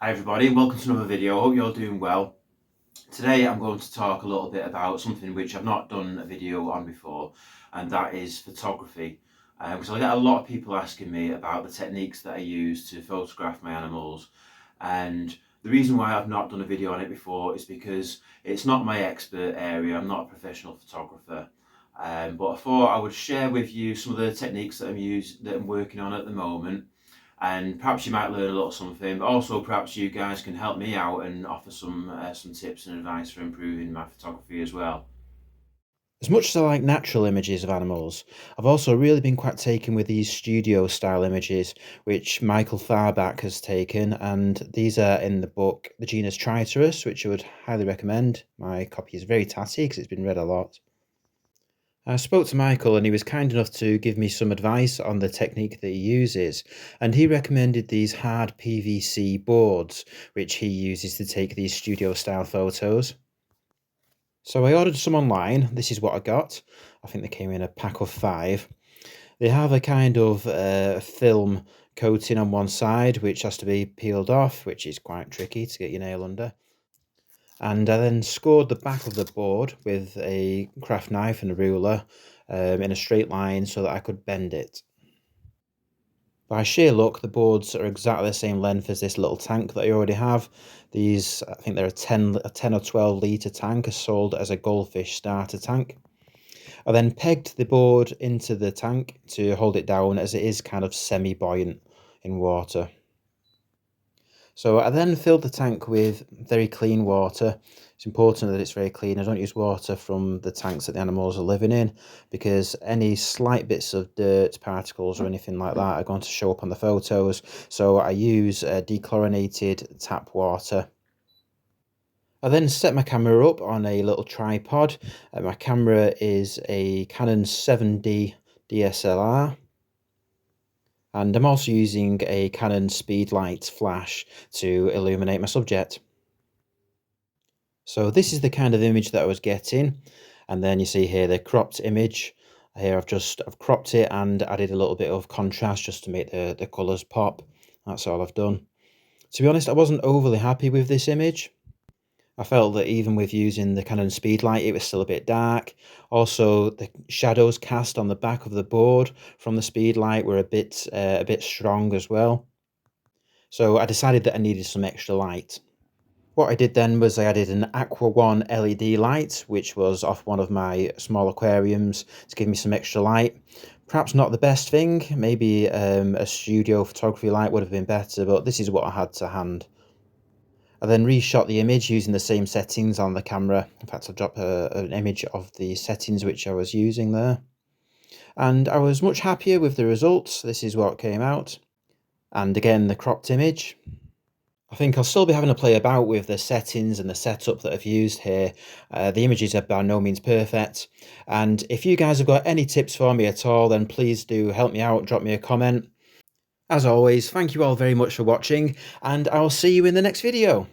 Hi everybody, welcome to another video. Hope you're doing well. Today I'm going to talk a little bit about something which I've not done a video on before, and that is photography. Because I get a lot of people asking me about the techniques that I use to photograph my animals, and the reason why I've not done a video on it before is because it's not my expert area. I'm not a professional photographer, but I thought I would share with you some of the techniques that I'm working on at the moment, and perhaps you might learn a little something, but also perhaps you guys can help me out and offer some tips and advice for improving my photography as well. As much as I like natural images of animals, I've also really been quite taken with these studio style images, which Michael Farbach has taken, and these are in the book The Genus Triterus, which I would highly recommend. My copy is very tatty because it's been read a lot. I spoke to Michael and he was kind enough to give me some advice on the technique that he uses, and he recommended these hard PVC boards, which he uses to take these studio style photos. So I ordered some online. This is what I got. I think they came in a pack of 5. They have a kind of film coating on one side, which has to be peeled off, which is quite tricky to get your nail under. And I then scored the back of the board with a craft knife and a ruler in a straight line so that I could bend it. By sheer luck, the boards are exactly the same length as this little tank that I already have. These, I think they're a 10 or 12 litre tank, are sold as a goldfish starter tank. I then pegged the board into the tank to hold it down as it is kind of semi-buoyant in water. So I then filled the tank with very clean water. It's important that it's very clean. I don't use water from the tanks that the animals are living in, because any slight bits of dirt, particles or anything like that are going to show up on the photos. So I use dechlorinated tap water. I then set my camera up on a little tripod. My camera is a Canon 7D DSLR. And I'm also using a Canon Speedlight flash to illuminate my subject. So this is the kind of image that I was getting. And then you see here the cropped image. Here I've cropped it and added a little bit of contrast just to make the colours pop. That's all I've done. To be honest, I wasn't overly happy with this image. I felt that even with using the Canon Speedlight, it was still a bit dark. Also, the shadows cast on the back of the board from the Speedlight were a bit strong as well. So I decided that I needed some extra light. What I did then was I added an Aqua One LED light, which was off one of my small aquariums, to give me some extra light. Perhaps not the best thing. Maybe a studio photography light would have been better, but this is what I had to hand. I then reshot the image using the same settings on the camera. In fact, I'll drop an image of the settings which I was using there. And I was much happier with the results. This is what came out. And again, the cropped image. I think I'll still be having to play about with the settings and the setup that I've used here. The images are by no means perfect. And if you guys have got any tips for me at all, then please do help me out, drop me a comment. As always, thank you all very much for watching, and I'll see you in the next video.